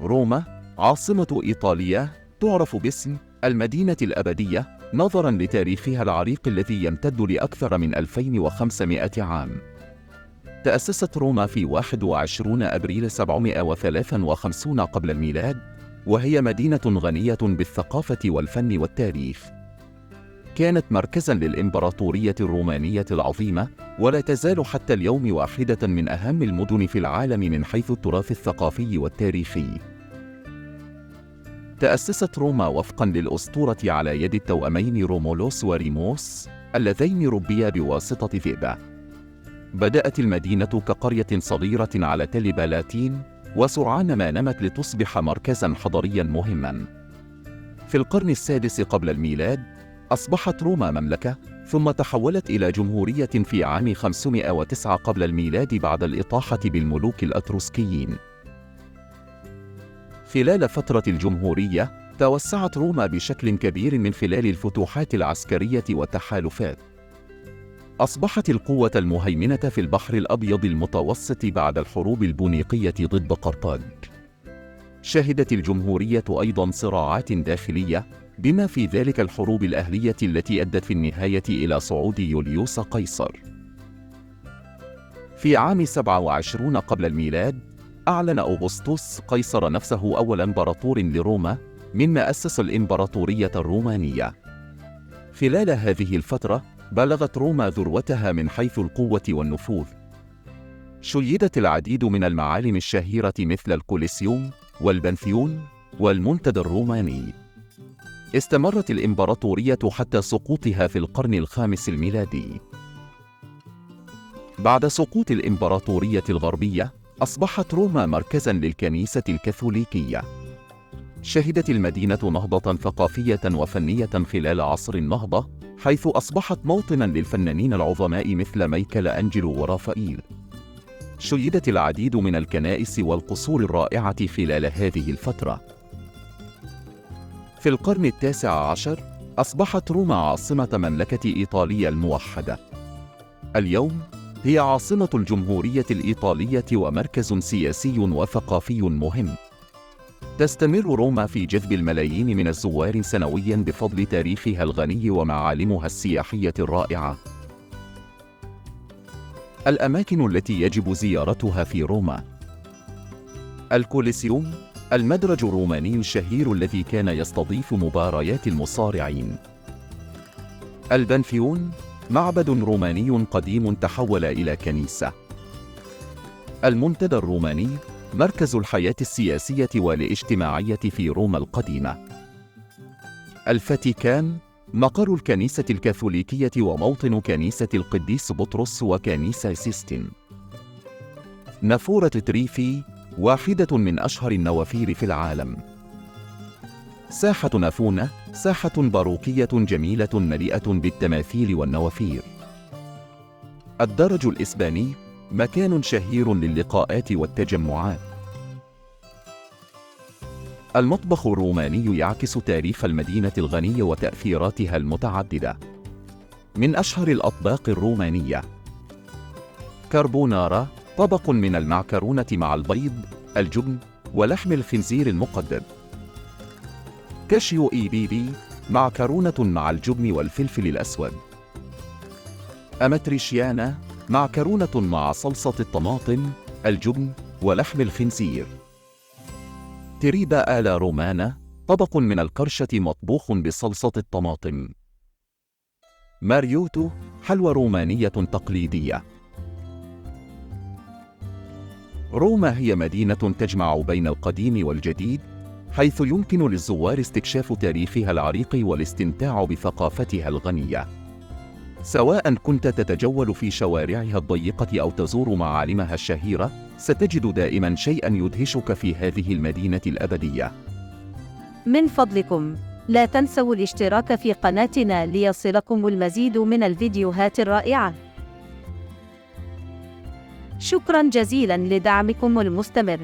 روما عاصمة إيطاليا تعرف باسم المدينة الأبدية نظراً لتاريخها العريق الذي يمتد لأكثر من 2500 عام. تأسست روما في 21 أبريل 753 قبل الميلاد، وهي مدينة غنية بالثقافة والفن والتاريخ. كانت مركزاً للإمبراطورية الرومانية العظيمة، ولا تزال حتى اليوم واحدة من أهم المدن في العالم من حيث التراث الثقافي والتاريخي. تأسست روما وفقاً للأسطورة على يد التوأمين رومولوس وريموس اللذين ربيا بواسطة ذئبة. بدأت المدينة كقرية صغيرة على تل بلاتين، وسرعان ما نمت لتصبح مركزاً حضرياً مهماً. في القرن السادس قبل الميلاد أصبحت روما مملكة، ثم تحولت إلى جمهورية في عام 509 قبل الميلاد بعد الإطاحة بالملوك الأتروسكيين. خلال فترة الجمهورية توسعت روما بشكل كبير من خلال الفتوحات العسكرية والتحالفات. أصبحت القوة المهيمنة في البحر الأبيض المتوسط بعد الحروب البونيقية ضد قرطاج. شهدت الجمهورية أيضاً صراعات داخلية، بما في ذلك الحروب الأهلية التي أدت في النهاية إلى صعود يوليوس قيصر. في عام 27 قبل الميلاد أعلن أغسطس قيصر نفسه أول إمبراطور لروما، مما أسس الإمبراطورية الرومانية. خلال هذه الفترة بلغت روما ذروتها من حيث القوة والنفوذ. شيدت العديد من المعالم الشهيرة مثل الكوليسيوم والبنثيون والمنتدى الروماني. استمرت الإمبراطورية حتى سقوطها في القرن الخامس الميلادي. بعد سقوط الإمبراطورية الغربية أصبحت روما مركزاً للكنيسة الكاثوليكية. شهدت المدينة نهضة ثقافية وفنية خلال عصر النهضة، حيث أصبحت موطناً للفنانين العظماء مثل ميكل أنجلو ورافائيل. شيدت العديد من الكنائس والقصور الرائعة خلال هذه الفترة. في القرن التاسع عشر أصبحت روما عاصمة مملكة إيطاليا الموحدة. اليوم هي عاصمة الجمهورية الإيطالية ومركز سياسي وثقافي مهم. تستمر روما في جذب الملايين من الزوار سنوياً بفضل تاريخها الغني ومعالمها السياحية الرائعة. الأماكن التي يجب زيارتها في روما: الكوليسيوم، المدرج الروماني الشهير الذي كان يستضيف مباريات المصارعين. البنثيون، معبد روماني قديم تحول إلى كنيسة. المنتدى الروماني، مركز الحياة السياسية والاجتماعية في روما القديمة. الفاتيكان، مقر الكنيسة الكاثوليكية وموطن كنيسة القديس بطرس وكنيسة سيستين. نافورة تريفي، واحدة من أشهر النوافير في العالم. ساحة نافونة، ساحة باروكية جميلة مليئة بالتماثيل والنوافير. الدرج الإسباني، مكان شهير للقاءات والتجمعات. المطبخ الروماني يعكس تاريخ المدينة الغني وتأثيراتها المتعددة. من أشهر الأطباق الرومانية: كاربونارا، طبق من المعكرونة مع البيض، الجبن، ولحم الخنزير المقدد. كاشيو إي بيبي، معكرونة مع الجبن والفلفل الأسود. أماتريشيانا، معكرونة مع صلصة الطماطم، الجبن، ولحم الخنزير. تريبا آلا رومانا، طبق من القرشة مطبوخ بصلصة الطماطم. ماريوتو، حلوى رومانية تقليدية. روما هي مدينة تجمع بين القديم والجديد، حيث يمكن للزوار استكشاف تاريخها العريق والاستمتاع بثقافتها الغنية. سواء كنت تتجول في شوارعها الضيقة أو تزور معالمها الشهيرة، ستجد دائما شيئا يدهشك في هذه المدينة الأبدية. من فضلكم لا تنسوا الاشتراك في قناتنا ليصلكم المزيد من الفيديوهات الرائعة. شكرا جزيلا لدعمكم المستمر.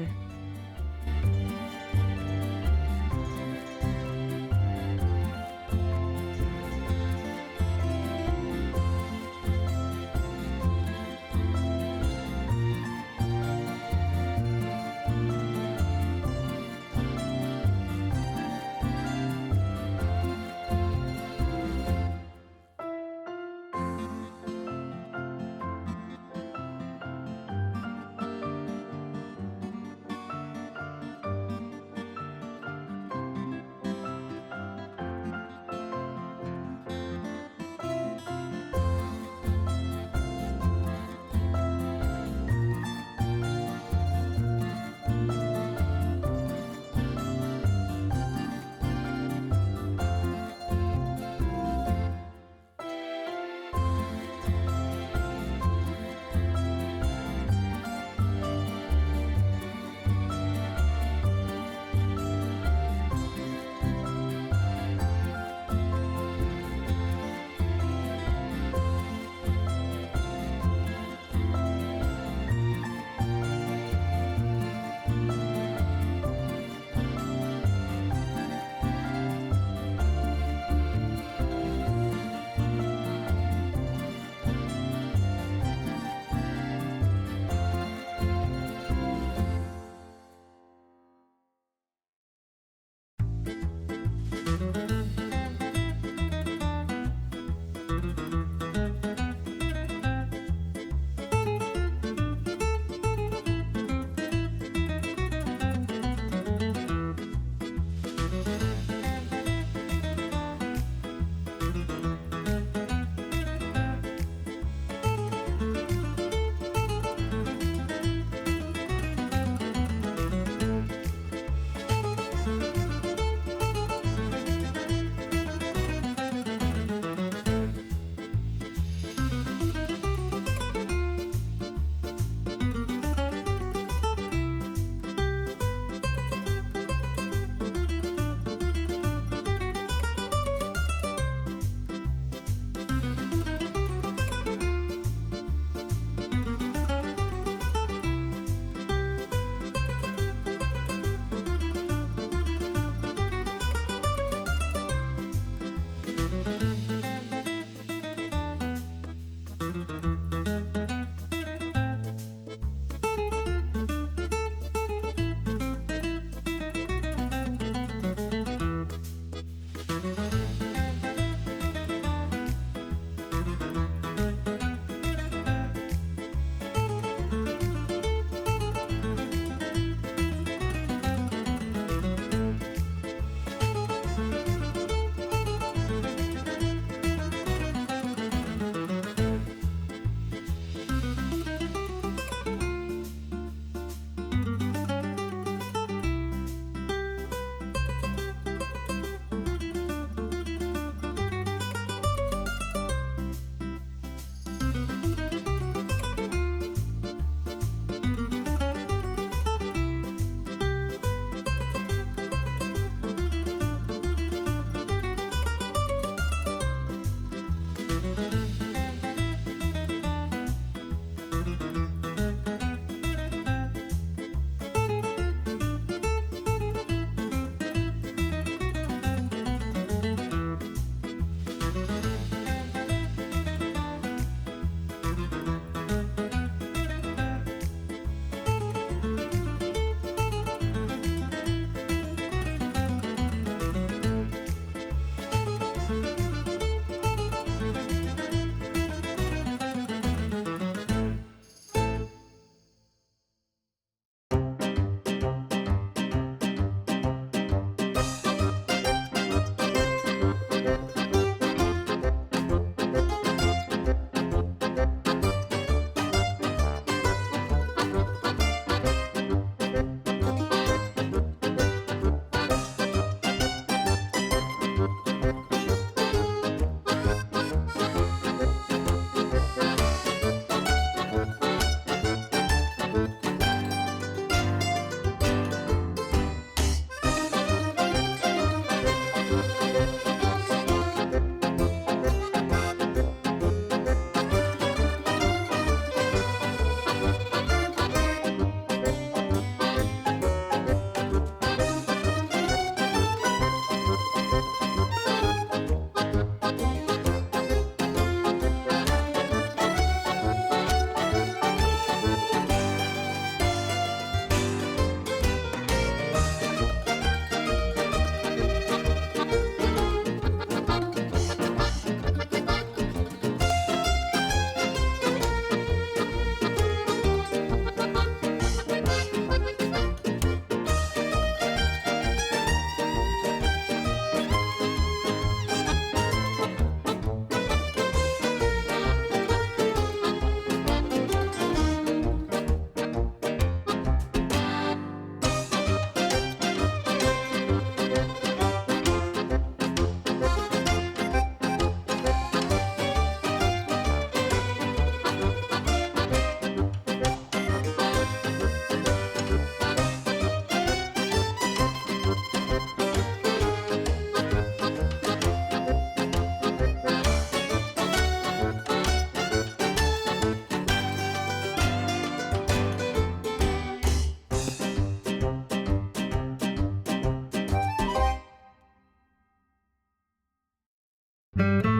السلامة.